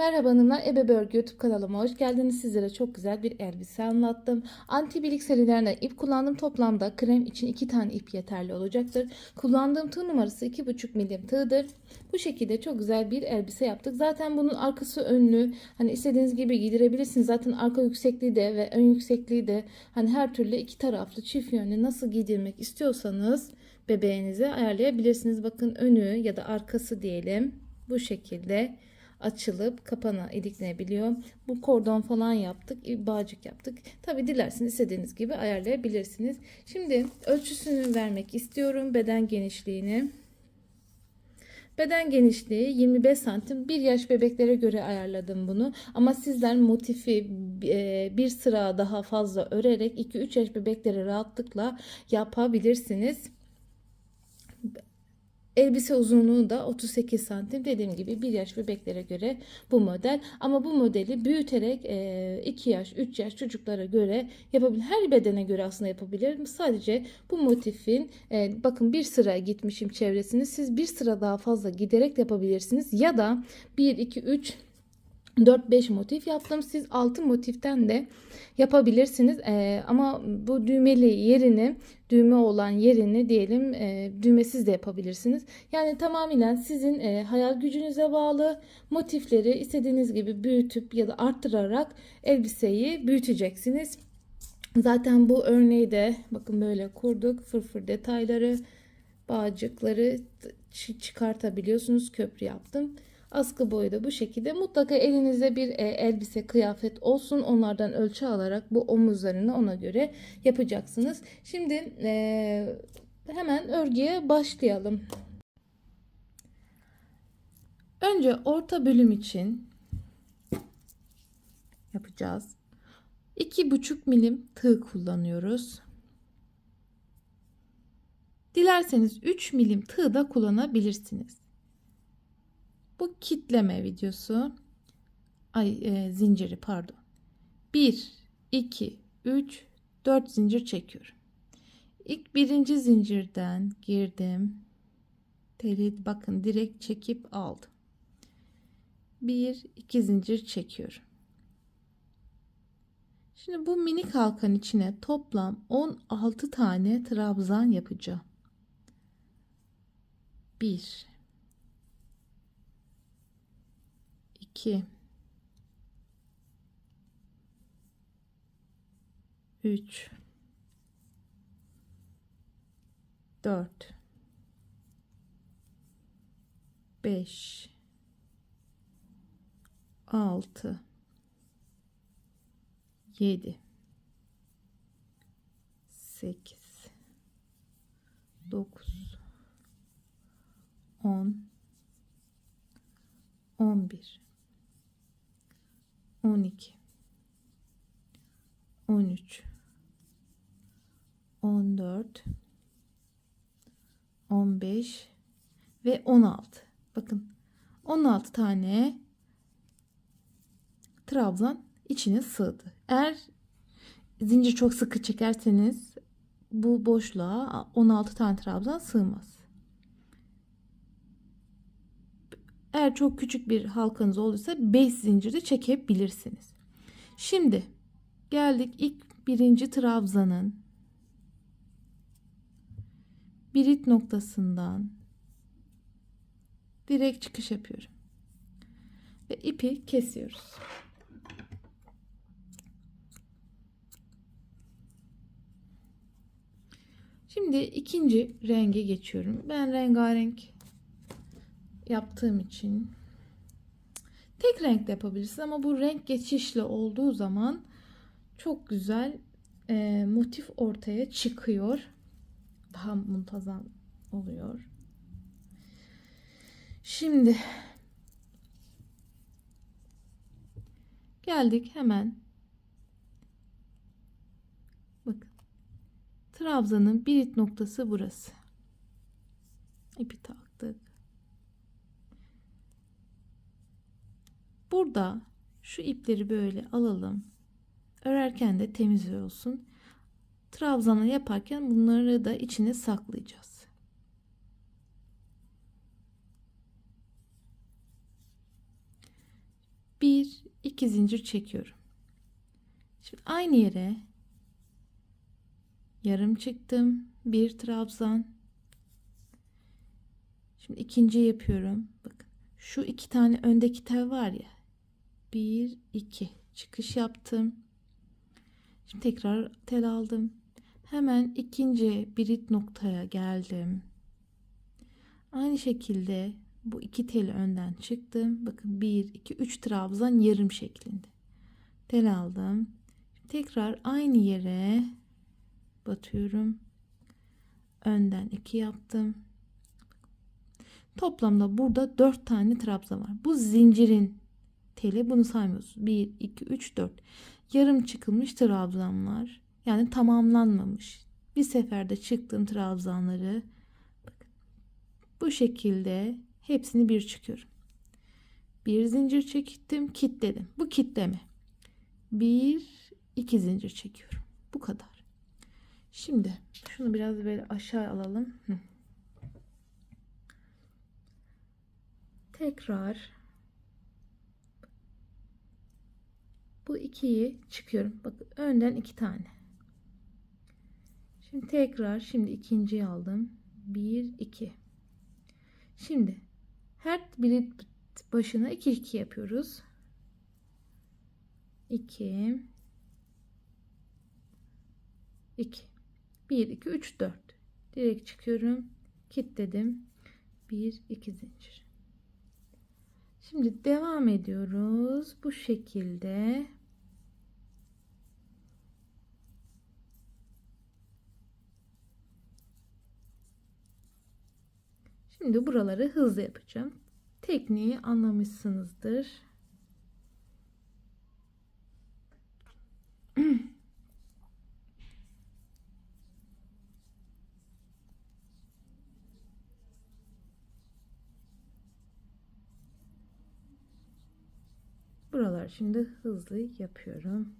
Merhaba hanımlar, Ebe Örgü YouTube kanalıma hoş geldiniz. Sizlere çok güzel bir elbise anlattım. Antibilik serilerinden ip kullandım. Toplamda krem için 2 tane ip yeterli olacaktır. Kullandığım tığ numarası 2,5 milim tığdır. Bu şekilde çok güzel bir elbise yaptık. Zaten bunun arkası önlü. Hani istediğiniz gibi giydirebilirsiniz. Zaten arka yüksekliği de ve ön yüksekliği de hani her türlü iki taraflı çift yönlü nasıl giydirmek istiyorsanız bebeğinize ayarlayabilirsiniz. Bakın önü ya da arkası diyelim. Bu şekilde açılıp kapana iliklenebiliyor. Bu kordon falan yaptık. Bağcık yaptık. Tabi dilerseniz istediğiniz gibi ayarlayabilirsiniz. Şimdi ölçüsünü vermek istiyorum. Beden genişliğini. Beden genişliği 25 santim. 1 yaş bebeklere göre ayarladım bunu. Ama sizler motifi bir sıra daha fazla örerek 2-3 yaş bebeklere rahatlıkla yapabilirsiniz. Elbise uzunluğu da 38 santim. Dediğim gibi 1 yaş bebeklere göre bu model. Ama bu modeli büyüterek 2 yaş 3 yaş çocuklara göre yapabilir. Her bedene göre aslında yapabilirim. Sadece bu motifin bakın bir sıra gitmişim çevresini. Siz bir sıra daha fazla giderek yapabilirsiniz. Ya da 1 2 3 4-5 motif yaptım. Siz 6 motiften de yapabilirsiniz. Ama bu düğmeli yerini, düğme olan yerini diyelim düğmesiz de yapabilirsiniz. Yani tamamen sizin hayal gücünüze bağlı. Motifleri istediğiniz gibi büyütüp ya da arttırarak elbiseyi büyüteceksiniz. Zaten bu örneği de bakın böyle kurduk. Fırfır detayları, bağcıkları çıkartabiliyorsunuz. Köprü yaptım. Askı boyu da bu şekilde. Mutlaka elinizde bir elbise, kıyafet olsun. Onlardan ölçü alarak bu omuzlarını ona göre yapacaksınız. Şimdi hemen örgüye başlayalım. Önce orta bölüm için yapacağız. 2,5 milim tığ kullanıyoruz. Dilerseniz 3 milim tığ da kullanabilirsiniz. Bu kitleme videosu. Zinciri pardon. 1, 2, 3, 4 zincir çekiyorum. İlk birinci zincirden girdim. Teli bakın direkt çekip aldım. 1, 2 zincir çekiyorum. Şimdi bu minik halkanın içine toplam 16 tane trabzan yapacağım. 1, 2, 3, 4, 5, 6, 7, 8, 9, 10, 11, 12, 13, 14, 15 ve 16. Bakın 16 tane trabzan içine sığdı. Eğer zincir çok sıkı çekerseniz bu boşluğa 16 tane trabzan sığmaz. Eğer çok küçük bir halkanız olursa 5 zincir de çekebilirsiniz. Şimdi geldik ilk birinci trabzanın birit noktasından direkt çıkış yapıyorum. Ve ipi kesiyoruz. Şimdi ikinci renge geçiyorum. Ben rengarenk yaptığım için tek renk de yapabilirsiniz ama bu renk geçişli olduğu zaman çok güzel motif ortaya çıkıyor. Daha muntazam oluyor. Şimdi geldik hemen. Bakın. Trabzanın birit noktası burası. İpi taktık. Burada şu ipleri böyle alalım. Örerken de temiz olsun. Trabzanı yaparken bunları da içine saklayacağız. 1 2 zincir çekiyorum. Şimdi aynı yere yarım çıktım, bir trabzan. Şimdi ikinciyi yapıyorum. Bakın şu iki tane öndeki tel var ya, 1 2 çıkış yaptım. Şimdi tekrar tel aldım. Hemen ikinci birit noktaya geldim. Aynı şekilde bu iki teli önden çıktım. Bakın 1 2 3 trabzan yarım şeklinde. Tel aldım. Tekrar aynı yere batıyorum. Önden 2 yaptım. Toplamda burada 4 tane trabzan var. Bu zincirin teli, bunu saymıyoruz. 1 2 3 4. Yarım çıkılmış trabzanlar. Yani tamamlanmamış. Bir seferde çıktığım trabzanları bu şekilde hepsini bir çıkıyorum. Bir zincir çektim, kilitledim. Bu kilitleme. 1 2 zincir çekiyorum. Bu kadar. Şimdi şunu biraz böyle aşağı alalım. Tekrar bu ikiyi çıkıyorum. Bakın önden 2 tane. Şimdi tekrar ikinciyi aldım. 1 2. Şimdi her biri başına 2 2 yapıyoruz. 2 2 1 2 3 4. Direkt çıkıyorum. Kilitledim. 1 2 zincir. Şimdi devam ediyoruz. Bu şekilde. Şimdi buraları hızlı yapacağım. Tekniği anlamışsınızdır. Buralar şimdi hızlı yapıyorum.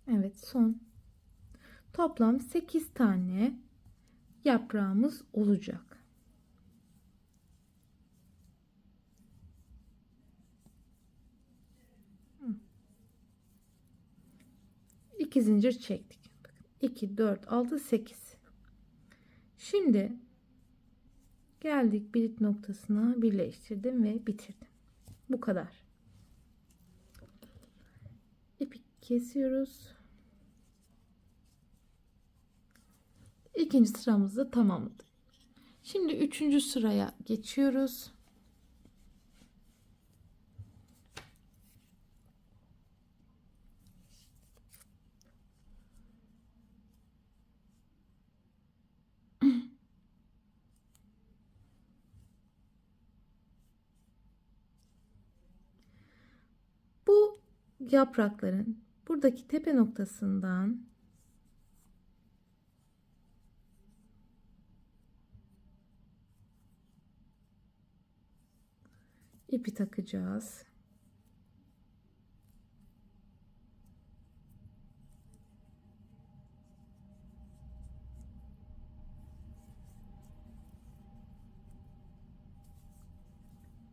Evet, son. Toplam 8 tane yaprağımız olacak. İki zincir çektik. 2 4 6 8. Şimdi geldik birit noktasına, birleştirdim ve bitirdim. Bu kadar. İpi kesiyoruz. İkinci sıramızı tamamladık. Şimdi üçüncü sıraya geçiyoruz. Bu yaprakların buradaki tepe noktasından ipi takacağız.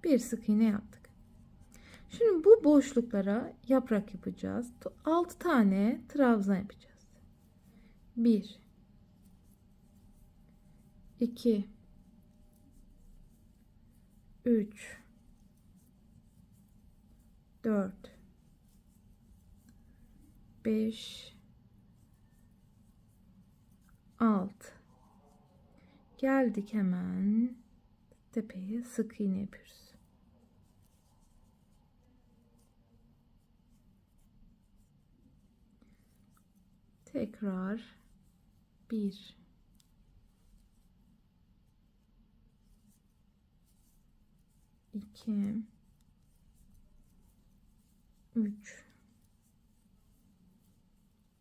Bir sık iğne yaptık. Şimdi bu boşluklara yaprak yapacağız. 6 tane trabzan yapacağız. 1 2 3 4 5 6. Geldik, hemen tepeye sık iğne yapıyoruz. Tekrar 1 2 3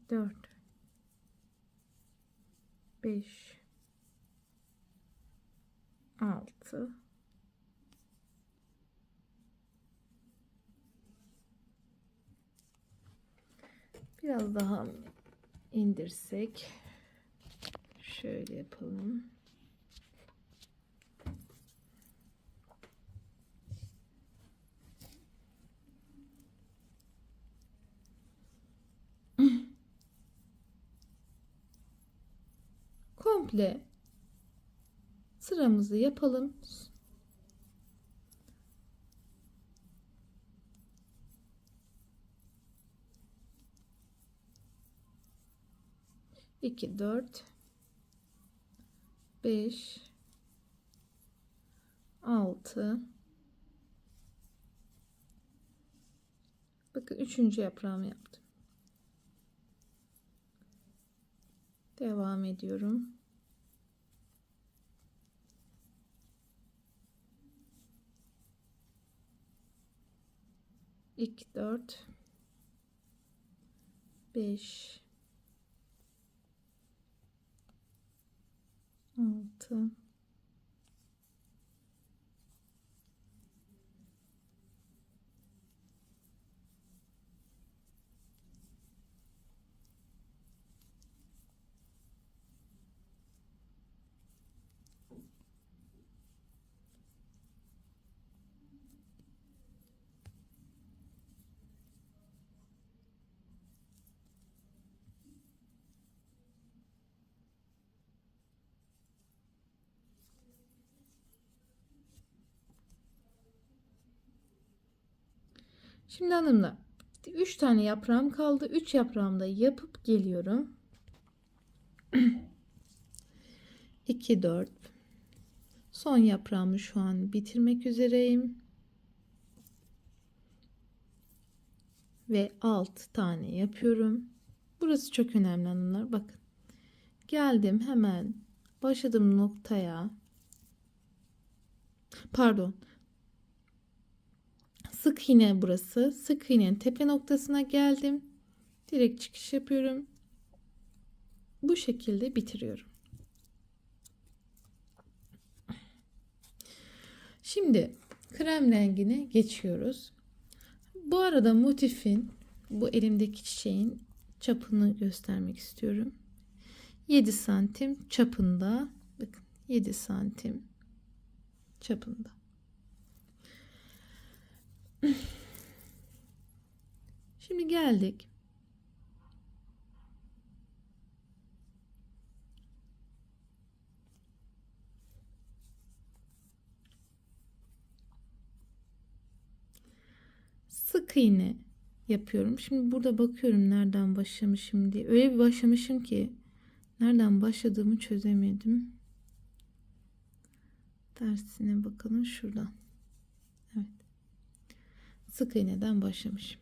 4 5 6 biraz daha indirsek şöyle yapalım. Komple sıramızı yapalım. İki, 4, 5, 6. Bakın üçüncü yaprağımı yaptım. Devam ediyorum. 2, 4, 5, 6. Şimdi hanımlar 3 tane yaprağım kaldı. 3 yaprağımı da yapıp geliyorum. 2, 4. Son yaprağımı şu an bitirmek üzereyim. Ve 6 tane yapıyorum. Burası çok önemli hanımlar. Bakın. Geldim hemen başladığım noktaya. Pardon. Sık iğne burası. Sık iğnenin tepe noktasına geldim. Direkt çıkış yapıyorum. Bu şekilde bitiriyorum. Şimdi krem rengine geçiyoruz. Bu arada motifin, bu elimdeki çiçeğin çapını göstermek istiyorum. 7 santim çapında. Bakın 7 santim çapında. Şimdi geldik. Sık iğne yapıyorum. Şimdi burada bakıyorum nereden başlamışım diye. Öyle bir başlamışım ki nereden başladığımı çözemedim. Tersine bakalım şuradan. Evet. Sık iğneden başlamışım.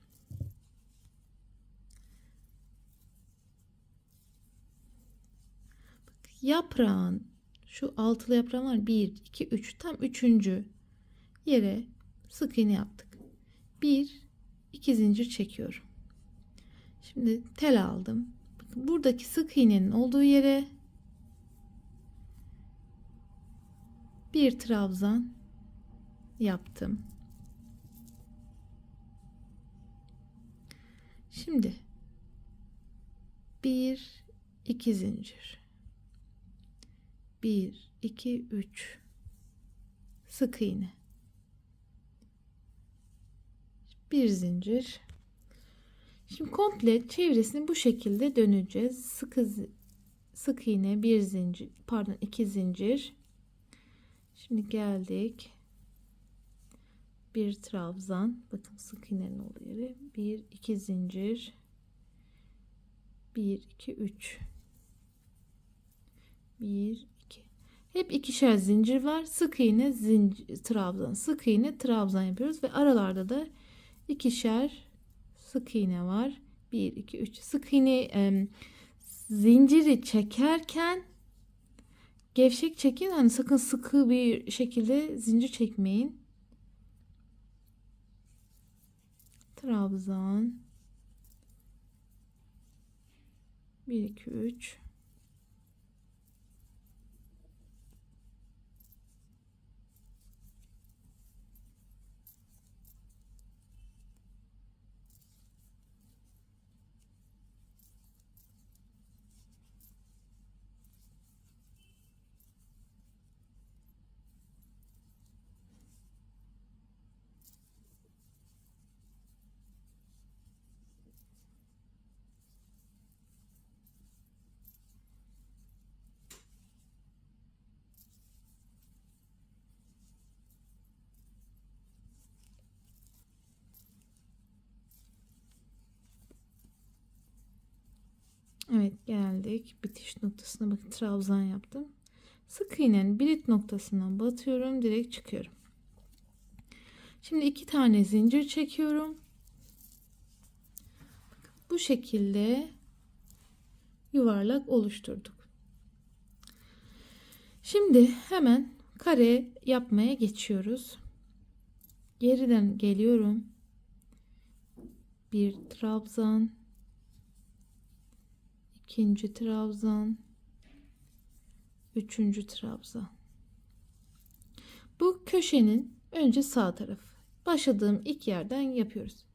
Bak, yaprağın şu altılı yaprağım var. 1, 2, 3. Tam 3. yere sık iğne yaptık. 1, 2 zincir çekiyorum. Şimdi tel aldım. Bakın buradaki sık iğnenin olduğu yere bir trabzan yaptım. Şimdi 1, 2 zincir. 1, 2, 3 sık iğne. Bir zincir. Şimdi komple çevresini bu şekilde döneceğiz. Sık iğne, bir zincir, pardon 2 zincir. Şimdi geldik. Bir trabzan. Bakın sık iğnenin olduğu yere. 1, 2 zincir. 1, 2, 3. 1, 2. Hep ikişer zincir var. Sık iğne, zincir, trabzan. Sık iğne, trabzan yapıyoruz ve aralarda da ikişer sık iğne var. 1, 2, 3. Sık iğne zinciri çekerken gevşek çekin. Hani sakın sıkı bir şekilde zincir çekmeyin. Trabzan. 1 2 3. Evet, geldik bitiş noktasına. Bakın trabzan yaptım. Sık iğnenin birit noktasından batıyorum, direkt çıkıyorum. Şimdi 2 tane zincir çekiyorum. Bu şekilde yuvarlak oluşturduk. Şimdi hemen kare yapmaya geçiyoruz. Geriden geliyorum. Bir trabzan, ikinci trabzan, üçüncü trabzan. Bu köşenin önce sağ tarafı. Başladığım ilk yerden yapıyoruz.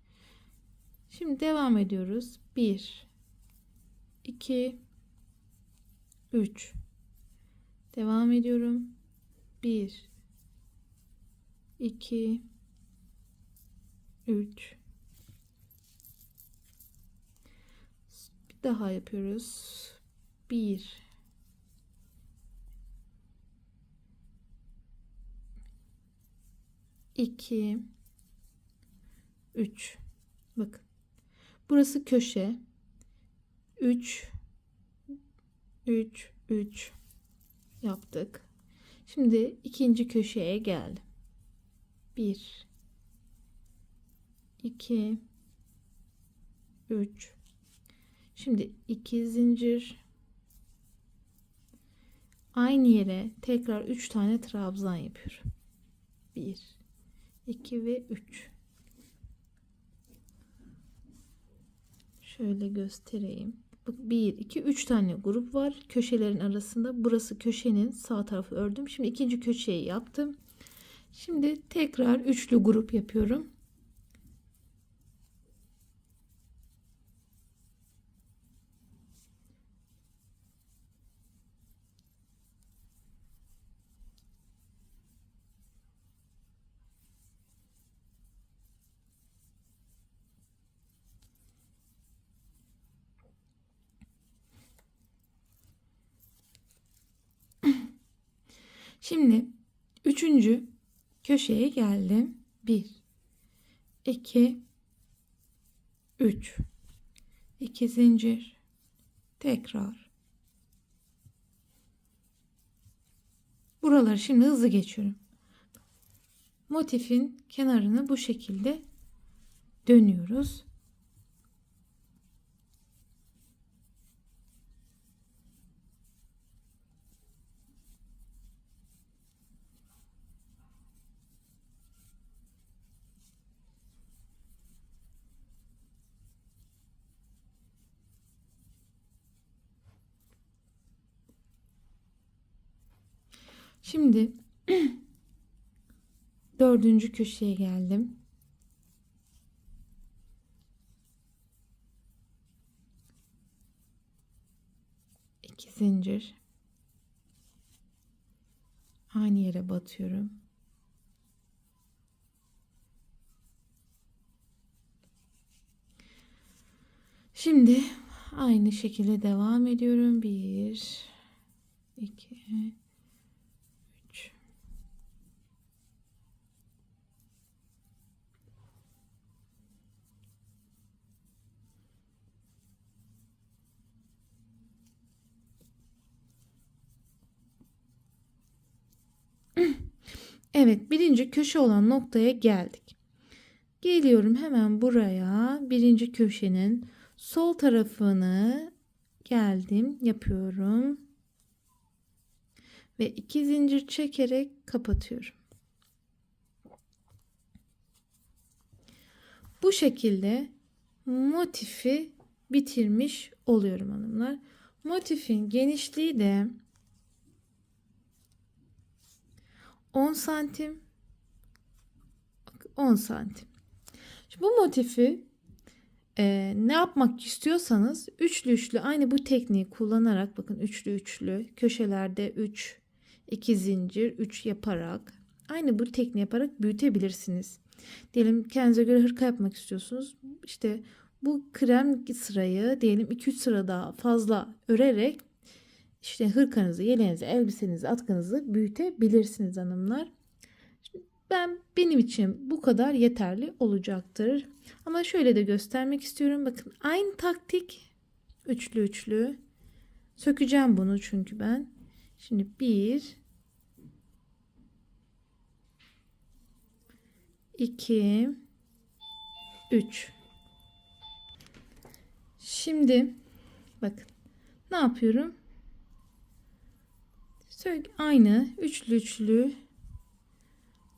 Şimdi devam ediyoruz. 1 2 3. Devam ediyorum. 1 2 3. Bir daha yapıyoruz. 1 2 3. Bakın. Burası köşe. 3 3 3 yaptık. Şimdi ikinci köşeye geldim. 1 2 3. Şimdi 2 zincir, aynı yere tekrar 3 tane trabzan yapıyorum. 1 2 ve 3. Şöyle göstereyim. Bak, 1 2 3 tane grup var köşelerin arasında. Burası köşenin sağ tarafı ördüm. Şimdi ikinci köşeyi yaptım. Şimdi tekrar üçlü grup yapıyorum. Şimdi üçüncü köşeye geldim. 1 2 3. 2 zincir, tekrar. Buraları şimdi hızlı geçiyorum. Motifin kenarını bu şekilde dönüyoruz. Şimdi dördüncü köşeye geldim. İki zincir, aynı yere batıyorum. Şimdi aynı şekilde devam ediyorum. 1 2 3. Evet, birinci köşe olan noktaya geldik. Geliyorum hemen buraya. Birinci köşenin sol tarafını geldim, yapıyorum. Ve 2 zincir çekerek kapatıyorum. Bu şekilde motifi bitirmiş oluyorum hanımlar. Motifin genişliği de 10 santim. 10 santim. Şimdi bu motifi ne yapmak istiyorsanız üçlü üçlü aynı bu tekniği kullanarak, bakın üçlü üçlü köşelerde 3 2 zincir 3 yaparak aynı bu tekniği yaparak büyütebilirsiniz. Diyelim kendinize göre hırka yapmak istiyorsunuz. İşte bu krem sırayı diyelim 2-3 sıra daha fazla örerek işte hırkanızı, yeleğinizi, elbisenizi, atkınızı büyütebilirsiniz hanımlar. Benim için bu kadar yeterli olacaktır. Ama şöyle de göstermek istiyorum. Bakın aynı taktik. Üçlü üçlü. Sökeceğim bunu çünkü ben. Şimdi 1 2 3. Şimdi bakın ne yapıyorum? Aynı üçlü üçlü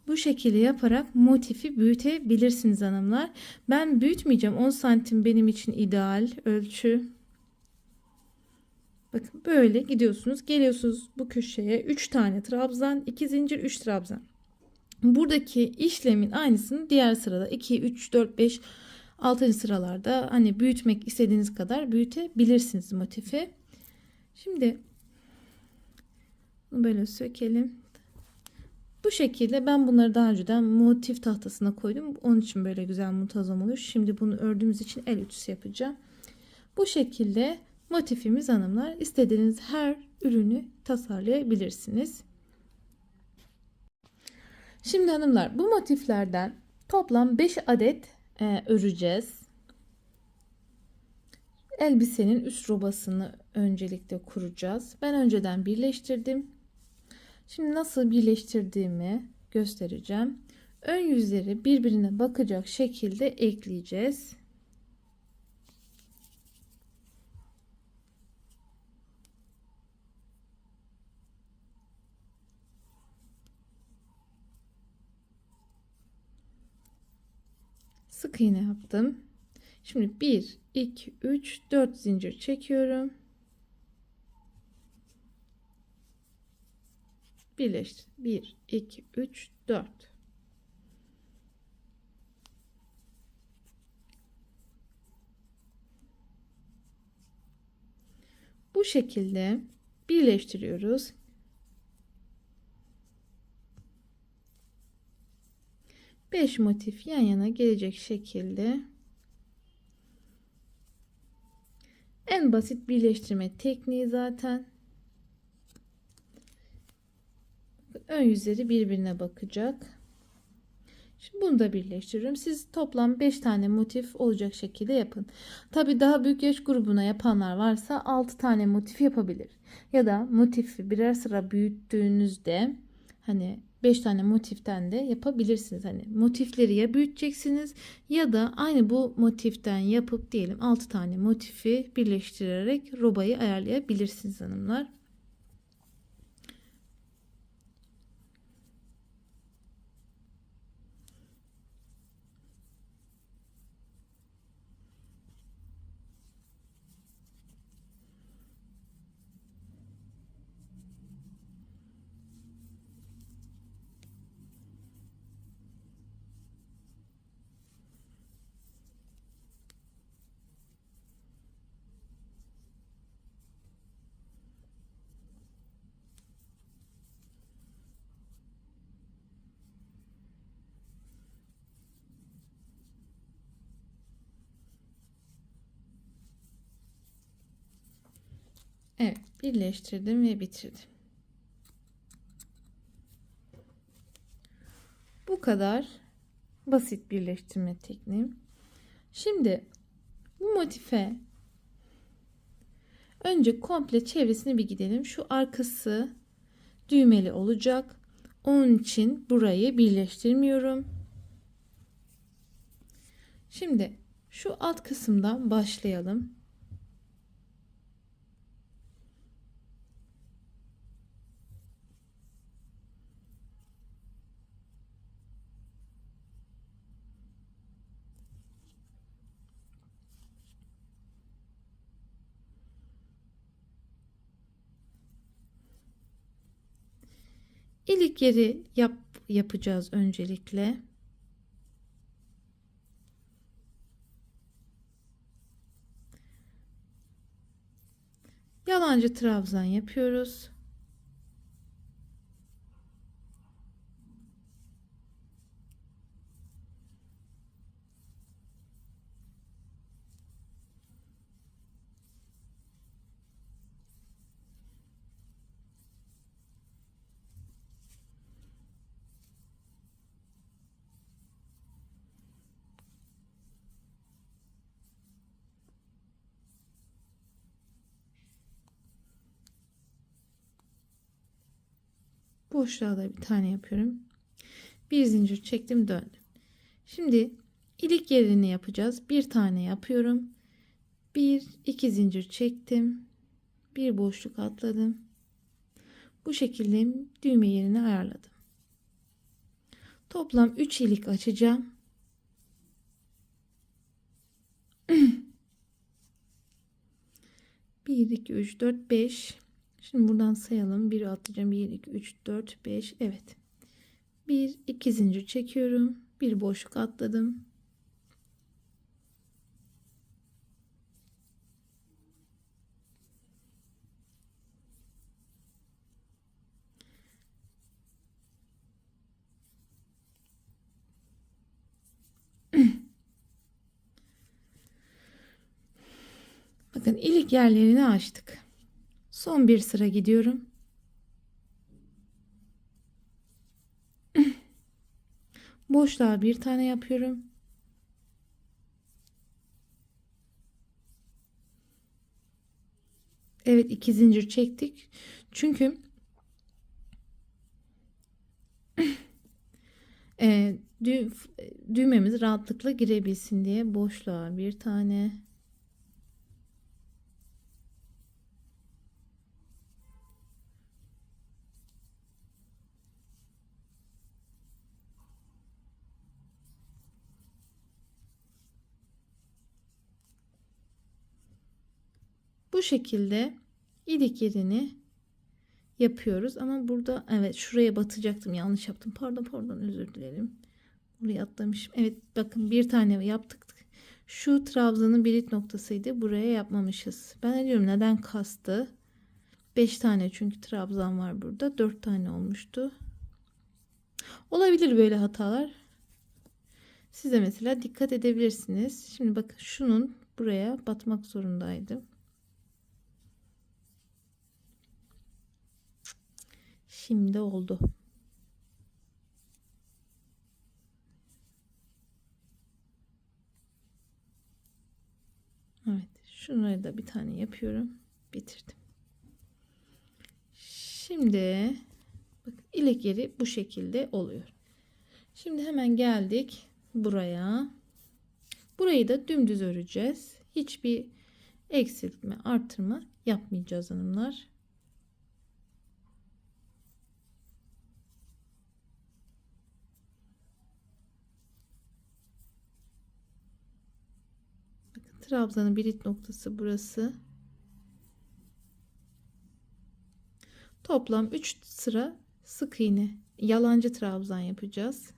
bu şekilde yaparak motifi büyütebilirsiniz hanımlar. Ben büyütmeyeceğim. 10 santim benim için ideal ölçü. Bakın böyle gidiyorsunuz. Geliyorsunuz bu köşeye 3 tane trabzan, 2 zincir, 3 trabzan. Buradaki işlemin aynısını diğer sırada 2, 3, 4, 5, 6. sıralarda hani büyütmek istediğiniz kadar büyütebilirsiniz motifi. Şimdi bunu böyle sökelim. Bu şekilde ben bunları daha önceden motif tahtasına koydum. Onun için böyle güzel muntazam oluyor. Şimdi bunu ördüğümüz için el ütüsü yapacağım. Bu şekilde motifimiz hanımlar. İstediğiniz her ürünü tasarlayabilirsiniz. Şimdi hanımlar bu motiflerden toplam 5 adet öreceğiz. Elbisenin üst robasını öncelikle kuracağız. Ben önceden birleştirdim. Şimdi nasıl birleştirdiğimi göstereceğim. Ön yüzleri birbirine bakacak şekilde ekleyeceğiz. Sık iğne yaptım. Şimdi 1 2 3 4 zincir çekiyorum. Birleştir. 1 2 3 4. Bu şekilde birleştiriyoruz. Beş motif yan yana gelecek şekilde en basit birleştirme tekniği zaten. Ön yüzleri birbirine bakacak. Şimdi bunu da birleştiriyorum. Siz toplam 5 tane motif olacak şekilde yapın. Tabi daha büyük yaş grubuna yapanlar varsa 6 tane motif yapabilir. Ya da motifi birer sıra büyüttüğünüzde hani 5 tane motiften de yapabilirsiniz. Hani motifleri ya büyüteceksiniz ya da aynı bu motiften yapıp diyelim 6 tane motifi birleştirerek robayı ayarlayabilirsiniz hanımlar. Evet, birleştirdim ve bitirdim. Bu kadar basit birleştirme tekniğim. Şimdi bu motife önce komple çevresini bir gidelim. Şu arkası düğmeli olacak. Onun için burayı birleştirmiyorum. Şimdi şu alt kısımdan başlayalım. İlik yeri yapacağız öncelikle. Yalancı trabzan yapıyoruz. Boşluğa da bir tane yapıyorum. Bir zincir çektim, döndüm. Şimdi ilik yerini yapacağız. Bir tane yapıyorum. Bir iki zincir çektim. Bir boşluk atladım. Bu şekilde düğme yerini ayarladım. Toplam 3 ilik açacağım. 1 2 3 4 5. Şimdi buradan sayalım. 1 atlayacağım. 1 2 3 4 5. Evet. 1 2 zincir çekiyorum. Bir boşluk atladım. Bakın ilik yerlerini açtık. Son bir sıra gidiyorum. Boşluğa bir tane yapıyorum. Evet, 2 zincir çektik. Çünkü düğmemiz rahatlıkla girebilsin diye boşluğa bir tane. Bu şekilde ilik yerini yapıyoruz. Ama burada evet, şuraya batacaktım, yanlış yaptım. Pardon, özür dilerim. Buraya atlamışım. Evet, bakın bir tane yaptık. Şu trabzanın birit noktasıydı. Buraya yapmamışız. Ben de diyorum neden kastı. 5 tane çünkü trabzan var burada. 4 tane olmuştu. Olabilir böyle hatalar. Siz de mesela dikkat edebilirsiniz. Şimdi bakın, şunun buraya batmak zorundaydım. Şimdi oldu. Evet, şunları da bir tane yapıyorum. Bitirdim. Şimdi bakın, ilek yeri bu şekilde oluyor. Şimdi hemen geldik buraya. Burayı da dümdüz öreceğiz. Hiçbir eksiltme, artırma yapmayacağız hanımlar. Bakın, trabzanın birit noktası burası. Toplam 3 sıra sık iğne, yalancı trabzan yapacağız.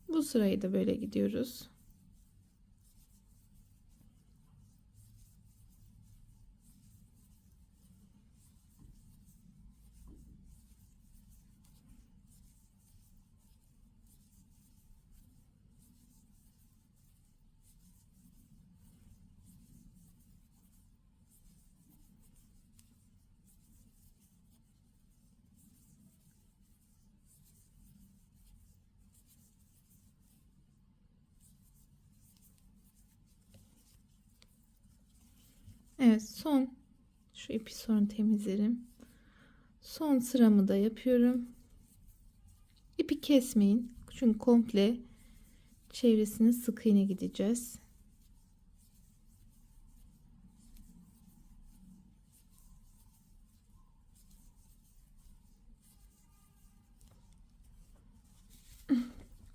Bu sırayı da böyle gidiyoruz. Evet, son şu ipi sonra temizlerim. Son sıramı da yapıyorum. İpi kesmeyin. Çünkü komple çevresini sık iğne gideceğiz.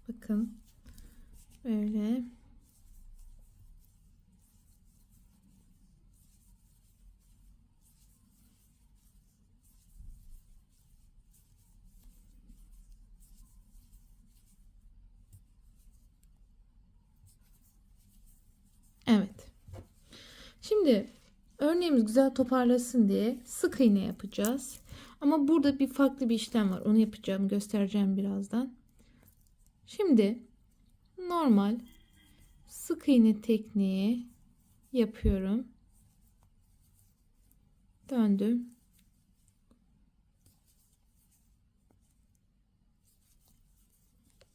Bakın böyle. Evet. Şimdi örneğimiz güzel toparlasın diye sık iğne yapacağız. Ama burada bir farklı bir işlem var. Onu yapacağım, göstereceğim birazdan. Şimdi normal sık iğne tekniği yapıyorum. Döndüm.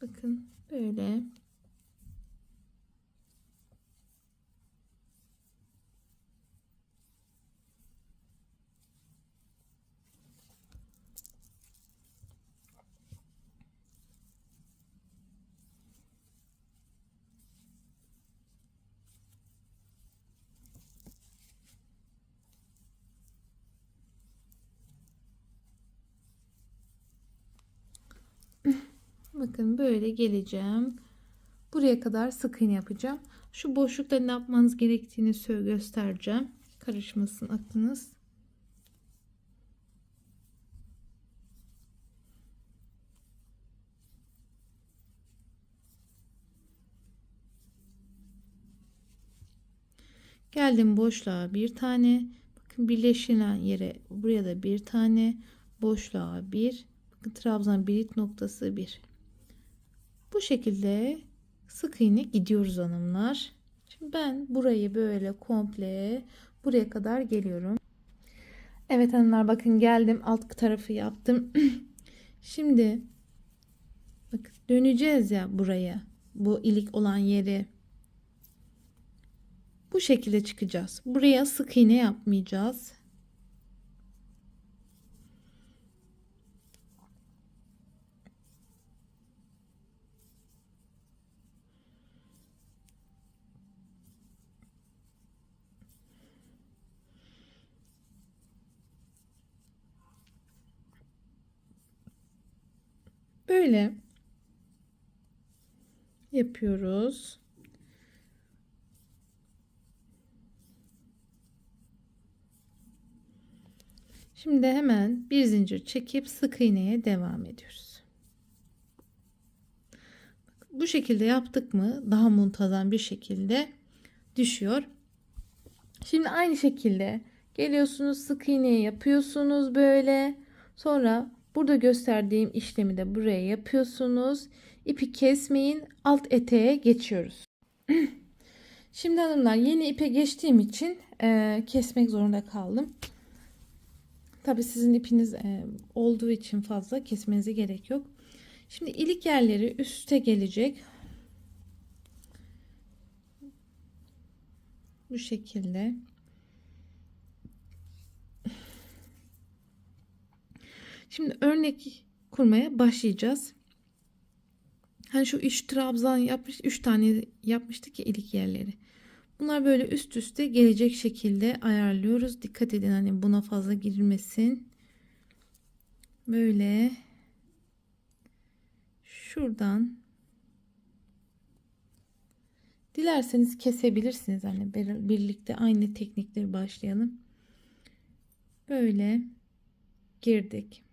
Bakın böyle. Bakın böyle geleceğim. Buraya kadar sık iğne yapacağım. Şu boşlukta ne yapmanız gerektiğini göstereceğim. Karışmasın aklınız. Geldim boşluğa bir tane. Bakın birleşilen yere buraya da bir tane. Boşluğa bir. Bakın trabzan birit noktası bir. Bu şekilde sık iğne gidiyoruz hanımlar. Şimdi ben burayı böyle komple buraya kadar geliyorum. Evet hanımlar, bakın geldim, alt tarafı yaptım. Şimdi bakın döneceğiz ya buraya. Bu ilik olan yeri. Bu şekilde çıkacağız. Buraya sık iğne yapmayacağız. Böyle yapıyoruz. Şimdi hemen bir zincir çekip sık iğneye devam ediyoruz. Bu şekilde yaptık mı daha muntazam bir şekilde düşüyor. Şimdi aynı şekilde geliyorsunuz, sık iğneyi yapıyorsunuz böyle. Sonra burada gösterdiğim işlemi de buraya yapıyorsunuz. İpi kesmeyin, alt eteğe geçiyoruz. Şimdi hanımlar, yeni ipe geçtiğim için kesmek zorunda kaldım. Tabi sizin ipiniz olduğu için fazla kesmenize gerek yok. Şimdi ilik yerleri üste gelecek. Bu şekilde. Şimdi örnek kurmaya başlayacağız. Hani şu 3 trabzan yapmış, 3 tane yapmıştık ya ilik yerleri. Bunlar böyle üst üste gelecek şekilde ayarlıyoruz. Dikkat edin, hani buna fazla girilmesin. Böyle şuradan dilerseniz kesebilirsiniz. Hani birlikte aynı teknikleri başlayalım. Böyle girdik.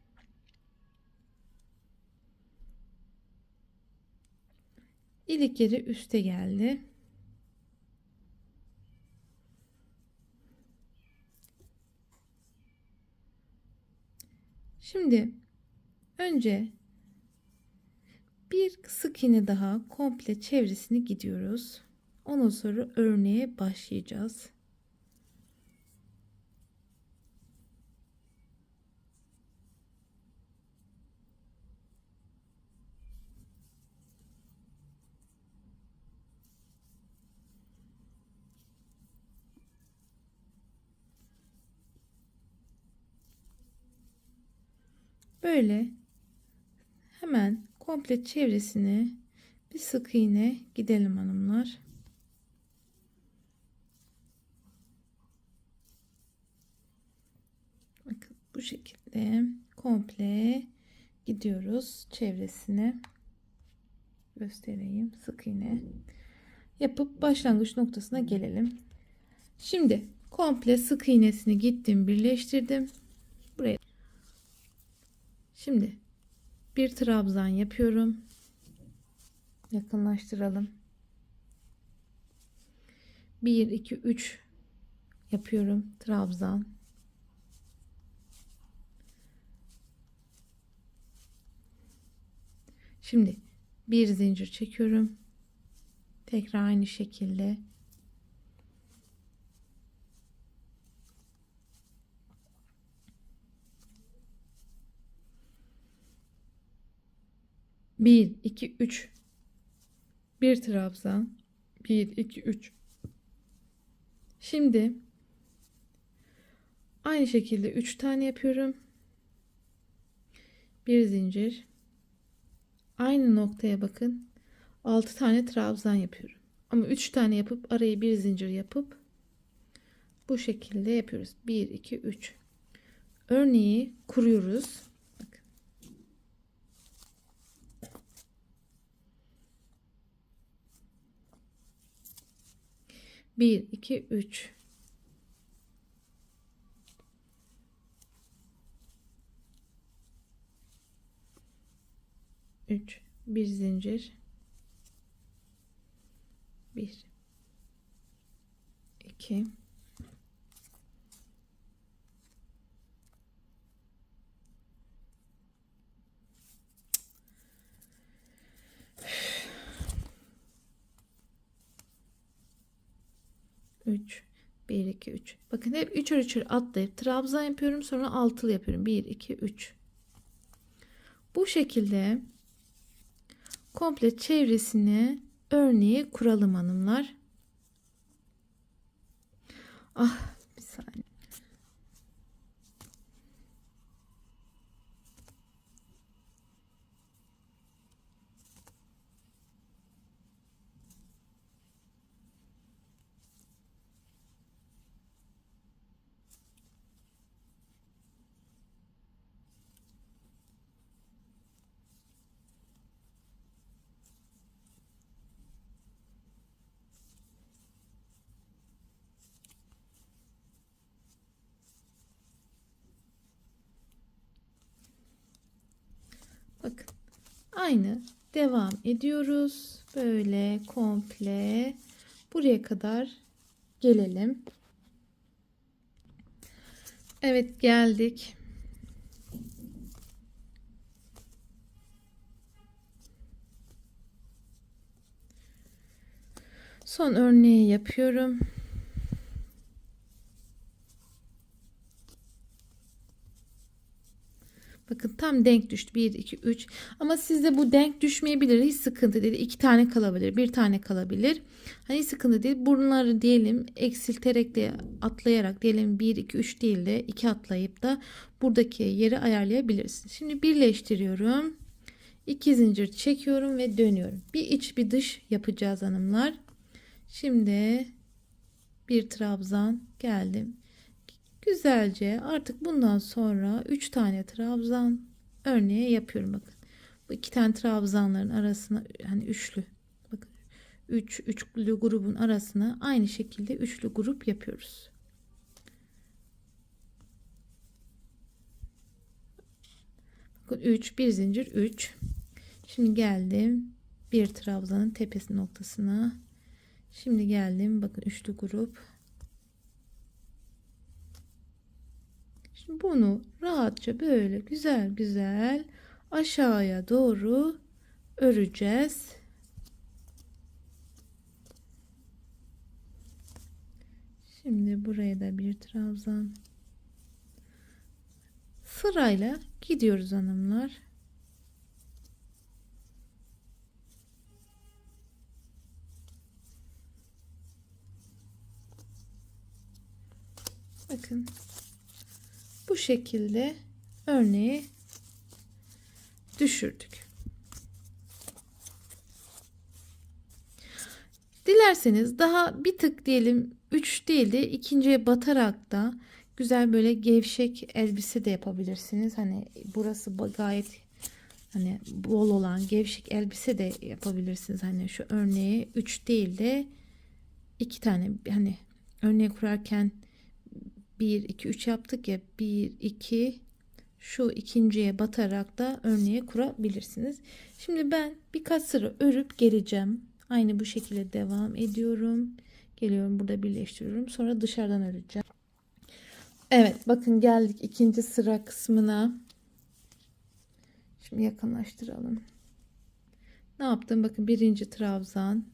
İlik yeri üste geldi. Şimdi önce bir sık iğne daha komple çevresini gidiyoruz. Ondan sonra örneğe başlayacağız. Böyle hemen komple çevresini bir sık iğne gidelim hanımlar. Bakın bu şekilde komple gidiyoruz çevresine. Göstereyim, sık iğne yapıp başlangıç noktasına gelelim. Şimdi komple sık iğnesini gittim, birleştirdim buraya. Şimdi bir trabzan yapıyorum. Yakınlaştıralım. 1 2 3 yapıyorum, trabzan. Şimdi bir zincir çekiyorum. Tekrar aynı şekilde bir iki üç, bir trabzan, 1 2 3. Şimdi aynı şekilde 3 tane yapıyorum. Bir zincir, aynı noktaya bakın, 6 tane trabzan yapıyorum. Ama 3 tane yapıp araya bir zincir yapıp bu şekilde yapıyoruz. 1 2 3. Örneği kuruyoruz. Bakın. Bir iki üç. Üç. Bir zincir. Bir. İki. Üç. Bir iki üç. Bakın hep üçer üçer atlayıp trabzan yapıyorum. Sonra altılı yapıyorum. Bir iki üç. Bu şekilde komple çevresini örneği kuralım hanımlar. Ah, bir saniye. Bakın. Aynı devam ediyoruz. Böyle komple buraya kadar gelelim. Evet, geldik. Son örneği yapıyorum. Bakın tam denk düştü. 1 2 3. Ama sizde bu denk düşmeyebilir. Hiç sıkıntı değil. 2 tane kalabilir. 1 tane kalabilir. Hani sıkıntı değil. Bunları diyelim eksilterek de atlayarak diyelim 1 2 3 değil de 2 atlayıp da buradaki yeri ayarlayabilirsiniz. Şimdi birleştiriyorum. 2 zincir çekiyorum ve dönüyorum. Bir iç bir dış yapacağız hanımlar. Şimdi bir trabzan geldim. Güzelce artık bundan sonra 3 tane trabzan örneği yapıyorum. Bakın. Bu 2 tane trabzanların arasına hani üçlü. Bakın. Üçlü grubun arasına aynı şekilde üçlü grup yapıyoruz. Bakın 3 bir zincir 3. Şimdi geldim bir trabzanın tepesi noktasına. Şimdi geldim bakın üçlü grup. Şimdi bunu rahatça böyle güzel güzel aşağıya doğru öreceğiz. Şimdi buraya da bir trabzan. Sırayla gidiyoruz hanımlar. Bakın. Bu şekilde örneği düşürdük. Dilerseniz daha bir tık diyelim 3 değil de ikinciye batarak da güzel böyle gevşek elbise de yapabilirsiniz. Hani burası gayet hani bol olan gevşek elbise de yapabilirsiniz. Hani şu örneği 3 değil de 2 tane, hani örneği kurarken 1 2 3 yaptık ya, 1 2, şu ikinciye batarak da örneği kurabilirsiniz. Şimdi ben birkaç sıra örüp geleceğim. Aynı bu şekilde devam ediyorum. Geliyorum, burada birleştiriyorum. Sonra dışarıdan öreceğim. Evet, bakın geldik ikinci sıra kısmına. Şimdi yakınlaştıralım. Ne yaptım? Bakın birinci trabzan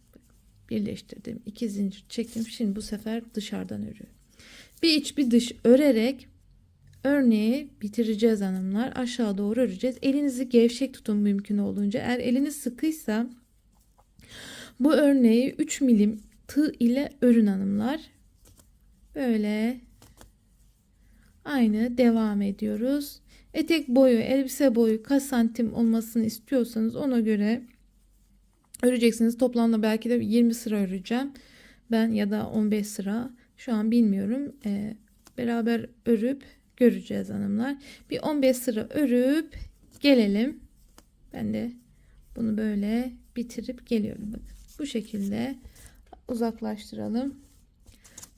birleştirdim. 2 zincir çektim. Şimdi bu sefer dışarıdan örüyorum. Bir iç bir dış örerek örneği bitireceğiz hanımlar. Aşağı doğru öreceğiz. Elinizi gevşek tutun mümkün olduğunca. Eğer eliniz sıkıysa bu örneği 3 milim tığ ile örün hanımlar. Böyle aynı devam ediyoruz. Etek boyu, elbise boyu kaç santim olmasını istiyorsanız ona göre öreceksiniz. Toplamda belki de 20 sıra öreceğim ben, ya da 15 sıra. Şu an bilmiyorum. Beraber örüp göreceğiz hanımlar. Bir 15 sıra örüp gelelim. Ben de bunu böyle bitirip geliyorum. Bakın bu şekilde uzaklaştıralım.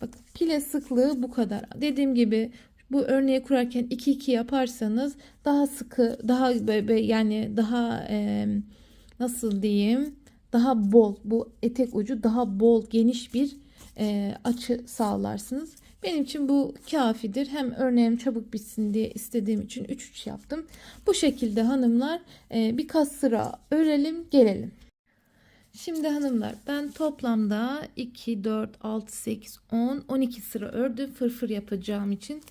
Bakın pile sıklığı bu kadar. Dediğim gibi bu örneği kurarken 2-2 yaparsanız daha sıkı, daha yani daha nasıl diyeyim, daha bol, bu etek ucu daha bol, geniş bir açı sağlarsınız. Benim için bu kafidir. Hem örneğim çabuk bitsin diye istediğim için 3-3 yaptım. Bu şekilde hanımlar, birkaç sıra örelim gelelim. Şimdi hanımlar, ben toplamda 2, 4, 6, 8, 10, 12 sıra ördüm fırfır yapacağım için.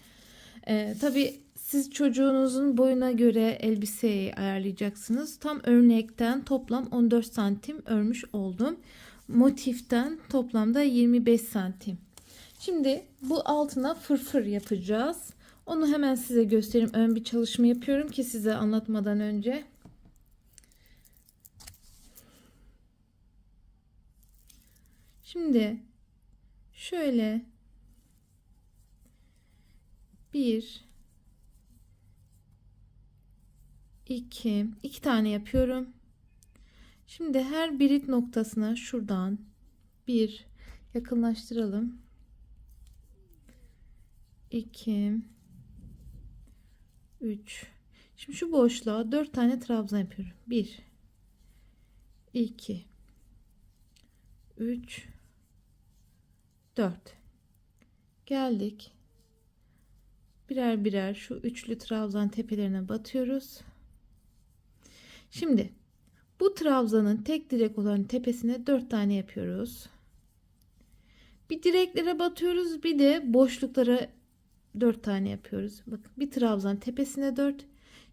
Tabii siz çocuğunuzun boyuna göre elbiseyi ayarlayacaksınız. Tam örnekten toplam 14 santim örmüş oldum. Motiften toplamda 25 santim. Şimdi bu altına fırfır yapacağız. Onu hemen size göstereyim. Ön bir çalışma yapıyorum ki size anlatmadan önce. Şimdi şöyle bir, iki tane yapıyorum. Şimdi her birit noktasına şuradan bir yakınlaştıralım. 2, 3. Şimdi şu boşluğa 4 tane trabzan yapıyorum. 1, 2, 3, 4. Geldik. Birer birer şu üçlü trabzan tepelerine batıyoruz. Şimdi bu trabzanın tek direk olan tepesine 4 tane yapıyoruz. Bir direklere batıyoruz, bir de boşluklara 4 tane yapıyoruz. Bakın bir trabzan tepesine 4.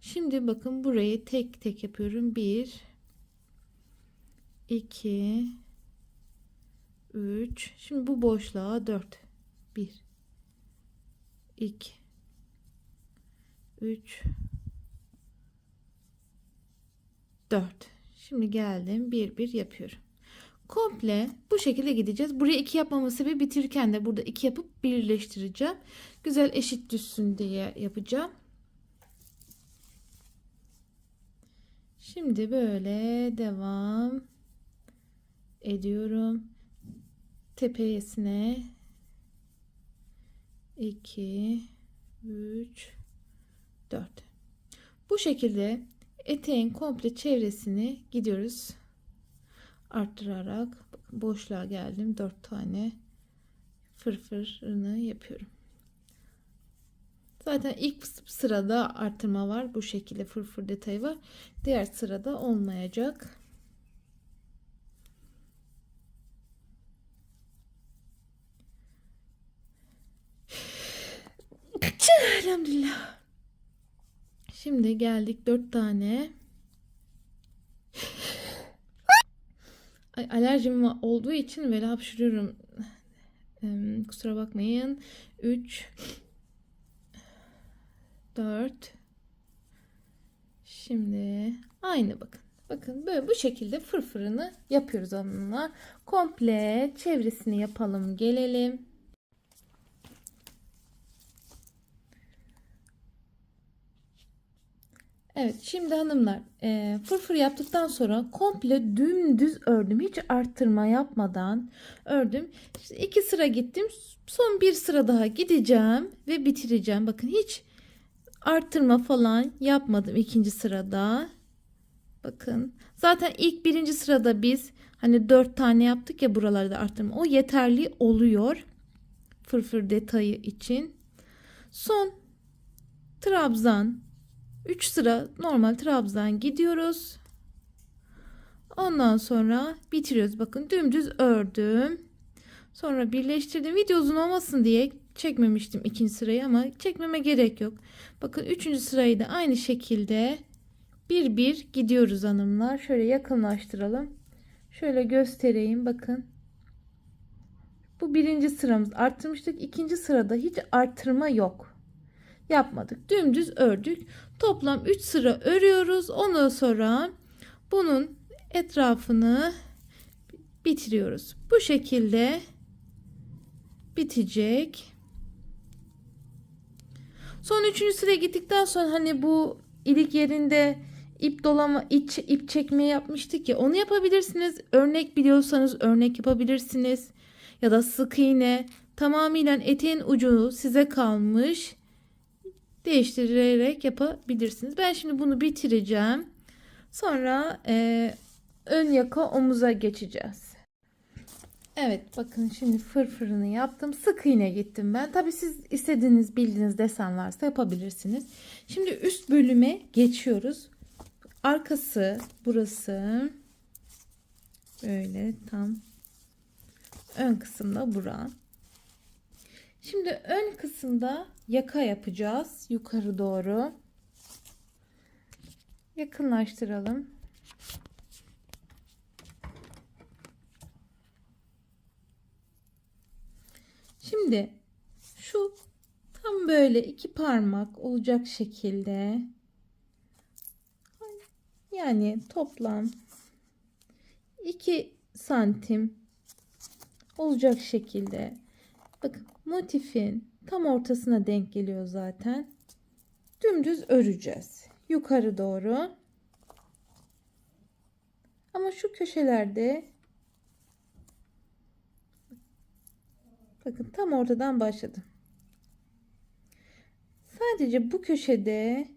Şimdi bakın burayı tek tek yapıyorum. 1, 2, 3. Şimdi bu boşluğa 4. 1, 2, 3, 4. Şimdi geldim, bir bir yapıyorum. Komple bu şekilde gideceğiz. Buraya 2 yapmamın sebebi, bitirirken de burada 2 yapıp birleştireceğim. Güzel eşit düşsün diye yapacağım. Şimdi böyle devam ediyorum. Tepesine 2, 3, 4. Bu şekilde eteğin komple çevresini gidiyoruz arttırarak. Bakın boşluğa geldim, 4 tane fırfırını yapıyorum. Zaten ilk sırada artırma var, bu şekilde fırfır detayı var, diğer sırada olmayacak. Elhamdülillah. Şimdi geldik 4 tane. Alerjim olduğu için böyle hapşırıyorum. Kusura bakmayın. 3, 4. Şimdi Aynı bakın. Bakın böyle bu şekilde fırfırını yapıyoruz hanımlar. Komple çevresini yapalım gelelim. Evet şimdi hanımlar fırfır yaptıktan sonra komple dümdüz ördüm. Hiç arttırma yapmadan ördüm. İşte 2 sıra gittim. Son bir sıra daha gideceğim ve bitireceğim. Bakın hiç arttırma falan yapmadım ikinci sırada. Bakın zaten ilk birinci sırada biz hani 4 tane yaptık ya, buralarda arttırma. O yeterli oluyor fırfır detayı için. Son trabzan 3 sıra normal trabzan gidiyoruz. Ondan sonra bitiriyoruz. Bakın dümdüz ördüm. Sonra birleştirdim. Video uzun olmasın diye çekmemiştim ikinci sırayı ama çekmeme gerek yok. Bakın üçüncü sırayı da aynı şekilde bir bir gidiyoruz hanımlar. Şöyle yakınlaştıralım. Şöyle göstereyim. Bakın. Bu birinci sıramız, arttırmıştık. İkinci sırada hiç arttırma yok. Yapmadık. Dümdüz ördük. Toplam 3 sıra örüyoruz. Ondan sonra bunun etrafını bitiriyoruz. Bu şekilde bitecek. Son 3. sıraya gittikten sonra hani bu ilik yerinde ip dolama, ip çekme yapmıştık ya, onu yapabilirsiniz. Örnek biliyorsanız örnek yapabilirsiniz. Ya da sık iğne, tamamıyla eteğin ucu size kalmış. Değiştirerek yapabilirsiniz. Ben şimdi bunu bitireceğim. Sonra ön yaka omuza geçeceğiz. Evet bakın şimdi fırfırını yaptım. Sık iğne gittim ben. Tabi siz istediğiniz bildiğiniz desen varsa yapabilirsiniz. Şimdi üst bölüme geçiyoruz. Arkası burası. Böyle tam ön kısımda bura. Şimdi ön kısımda yaka yapacağız. Yukarı doğru. Yakınlaştıralım. Şimdi şu tam böyle 2 parmak olacak şekilde, yani toplam 2 santim olacak şekilde, bakın motifin tam ortasına denk geliyor zaten. Dümdüz öreceğiz yukarı doğru. Ama şu köşelerde bakın tam ortadan başladım. Sadece bu köşede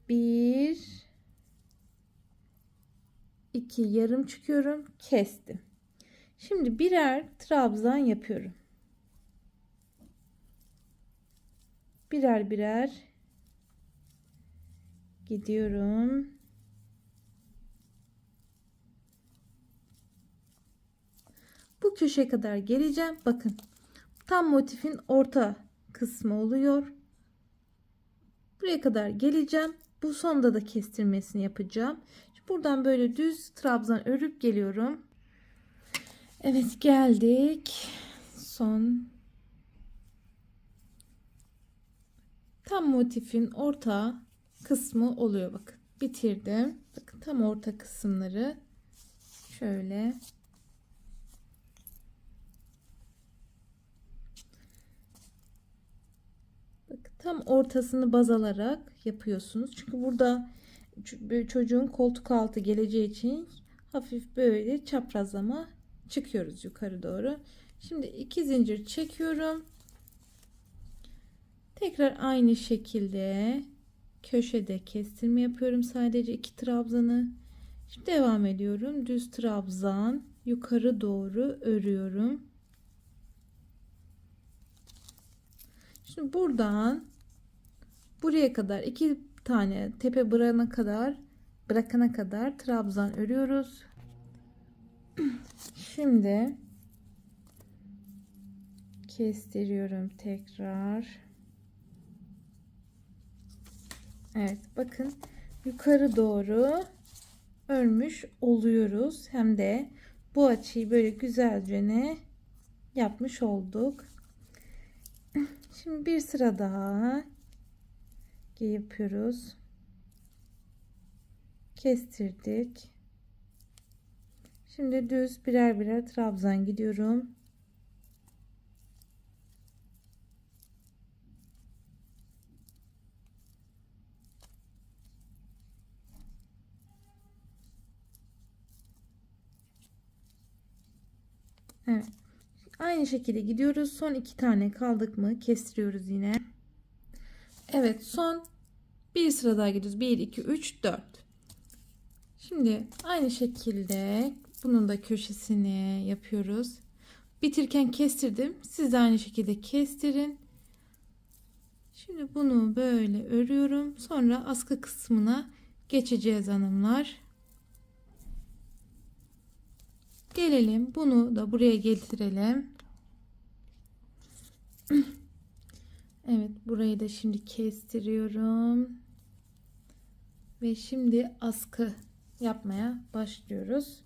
1 2 yarım çıkıyorum, kestim. Şimdi birer trabzan yapıyorum. Birer birer gidiyorum. Bu köşeye kadar geleceğim. Bakın tam motifin orta kısmı oluyor. Buraya kadar geleceğim. Bu sonda da kestirmesini yapacağım. Buradan böyle düz trabzan örüp geliyorum. Evet geldik. Son. Tam motifin orta kısmı oluyor. Bakın bitirdim. Bakın tam orta kısımları şöyle. Bakın tam ortasını baz alarak yapıyorsunuz. Çünkü burada çocuğun koltuk altı geleceği için hafif böyle çaprazlama çıkıyoruz yukarı doğru. Şimdi 2 zincir çekiyorum. Tekrar aynı şekilde köşede kestirme yapıyorum. Sadece 2 trabzanı. Şimdi devam ediyorum. Düz trabzan yukarı doğru örüyorum. Şimdi buradan buraya kadar 2 tane tepe bırakana kadar trabzan örüyoruz. Şimdi kestiriyorum tekrar. Evet bakın yukarı doğru örmüş oluyoruz. Hem de bu açıyı böyle güzelce ne yapmış olduk. Şimdi bir sıra daha yapıyoruz. kestirdik. Şimdi düz birer birer trabzan gidiyorum. Evet. Aynı şekilde gidiyoruz. Son 2 tane kaldık mı kestiriyoruz yine. Evet, son bir sıra daha gidiyoruz. 1 2 3 4. Şimdi aynı şekilde bunun da köşesini yapıyoruz. Bitirken kestirdim. Siz de aynı şekilde kestirin. Şimdi bunu böyle örüyorum. Sonra askı kısmına geçeceğiz hanımlar. Gelelim. Bunu da buraya getirelim. Evet, burayı da şimdi kestiriyorum. Ve şimdi askı yapmaya başlıyoruz.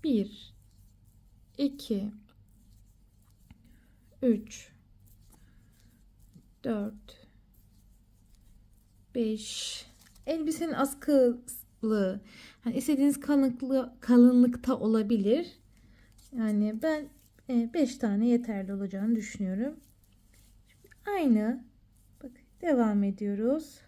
Bir, 2, 3, 4, 5. Elbisenin askılı, hani istediğiniz kalınlıkta olabilir. Yani ben 5 tane yeterli olacağını düşünüyorum. Aynı. Bak, devam ediyoruz.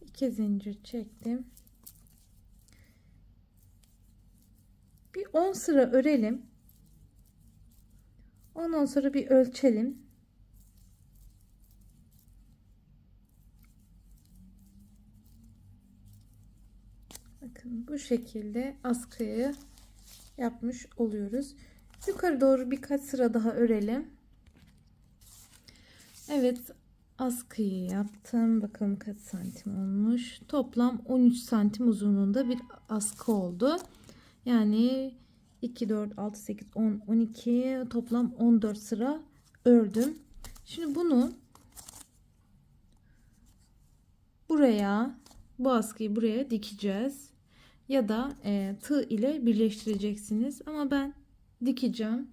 İki zincir çektim. Bir 10 sıra örelim. Ondan sonra bir ölçelim. Bakın bu şekilde askıyı yapmış oluyoruz. Yukarı doğru birkaç sıra daha örelim. Evet, askıyı yaptım. Bakalım kaç santim olmuş. Toplam 13 santim uzunluğunda bir askı oldu. Yani 2, 4, 6, 8, 10, 12 toplam 14 sıra ördüm. Şimdi bunu buraya, bu askıyı buraya dikeceğiz. Ya da tığ ile birleştireceksiniz. Ama ben dikeceğim.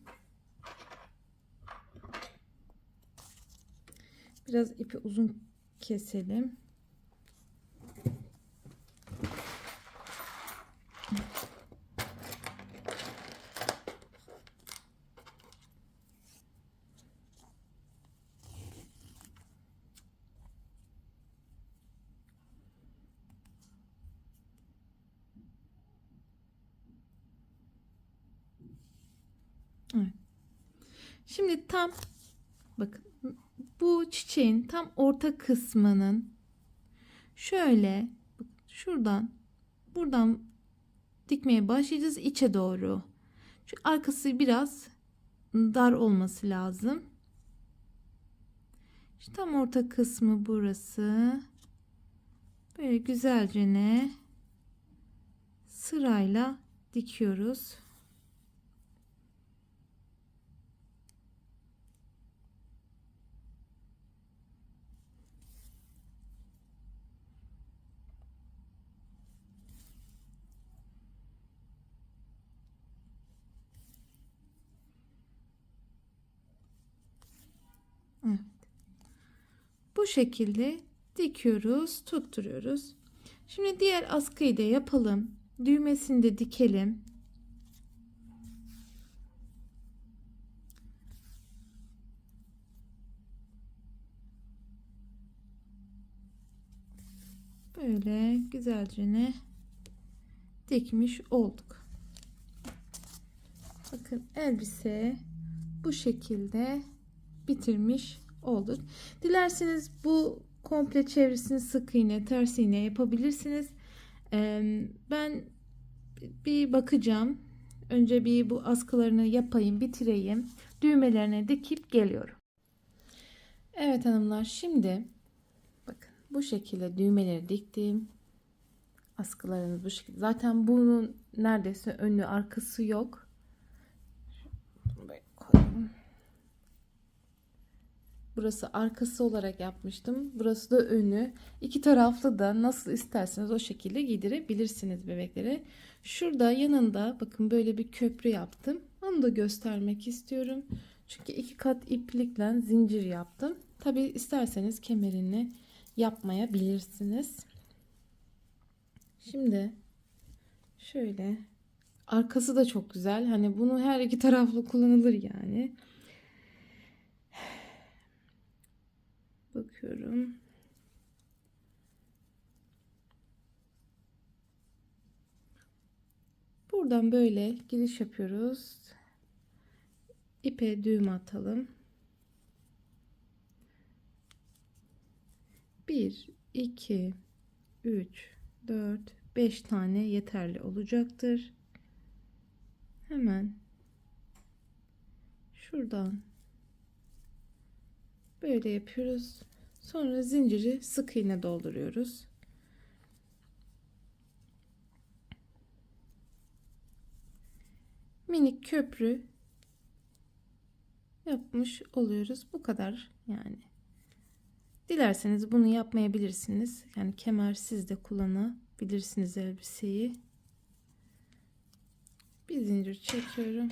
Biraz ipi uzun keselim. Evet. Şimdi tam bakın, bu çiçeğin tam orta kısmının şöyle şuradan buradan dikmeye başlayacağız içe doğru. Çünkü arkası biraz dar olması lazım. İşte tam orta kısmı burası. Böyle güzelce ne sırayla dikiyoruz. Evet. Bu şekilde dikiyoruz, tutturuyoruz. Şimdi diğer askıyı da yapalım. Düğmesini de dikelim. Böyle güzelce ne dikmiş olduk. Bakın elbise bu şekilde bitirmiş olduk. Dilerseniz bu komple çevresini sık iğne, ters iğne yapabilirsiniz. Ben bir bakacağım. Önce bir bu askılarını yapayım, bitireyim. Düğmelerine dikip geliyorum. Evet hanımlar, şimdi bakın bu şekilde düğmeleri diktim. Askılarımız bu şekilde. Zaten bunun neredeyse önü arkası yok. Böyle koyayım. Burası arkası olarak yapmıştım. Burası da önü. İki taraflı da nasıl isterseniz o şekilde giydirebilirsiniz bebeklere. Şurada yanında bakın böyle bir köprü yaptım. Onu da göstermek istiyorum. Çünkü iki kat iplikle zincir yaptım. Tabi isterseniz kemerini yapmayabilirsiniz. Şimdi şöyle arkası da çok güzel. Hani bunu her iki taraflı kullanılır yani. Bakıyorum. Buradan böyle giriş yapıyoruz. İpe düğüm atalım. 1, 2, 3, 4, 5 tane yeterli olacaktır. Hemen şuradan böyle yapıyoruz. Sonra zinciri sık iğne dolduruyoruz. Minik köprü yapmış oluyoruz. Bu kadar yani. Dilerseniz bunu yapmayabilirsiniz. Yani kemersiz de kullanabilirsiniz elbiseyi. Bir zincir çekiyorum.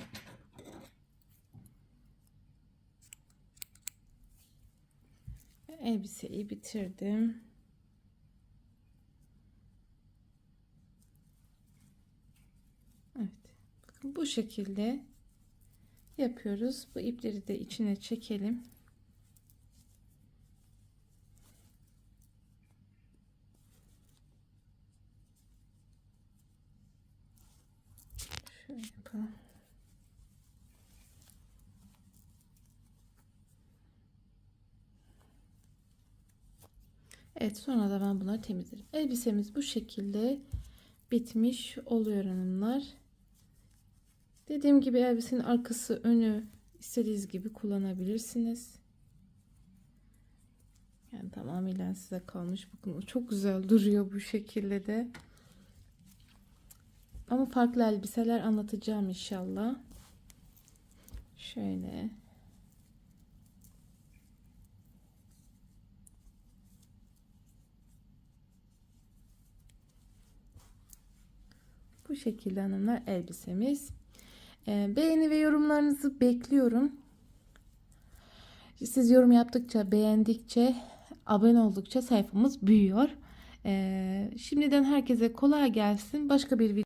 Elbiseyi bitirdim. Evet. Bakın bu şekilde yapıyoruz. Bu ipleri de içine çekelim. Şöyle yapalım. Evet, sonra da ben bunları temizlerim. Elbisemiz bu şekilde bitmiş oluyor hanımlar. Dediğim gibi elbisenin arkası önü istediğiniz gibi kullanabilirsiniz. Yani tamamıyla size kalmış. Bakın o çok güzel duruyor bu şekilde de. Ama farklı elbiseler anlatacağım inşallah. Şöyle. Bu şekilde hanımlar elbisemiz. Beğeni ve yorumlarınızı bekliyorum. Siz yorum yaptıkça, beğendikçe, abone oldukça sayfamız büyüyor. Şimdiden herkese kolay gelsin. Başka bir video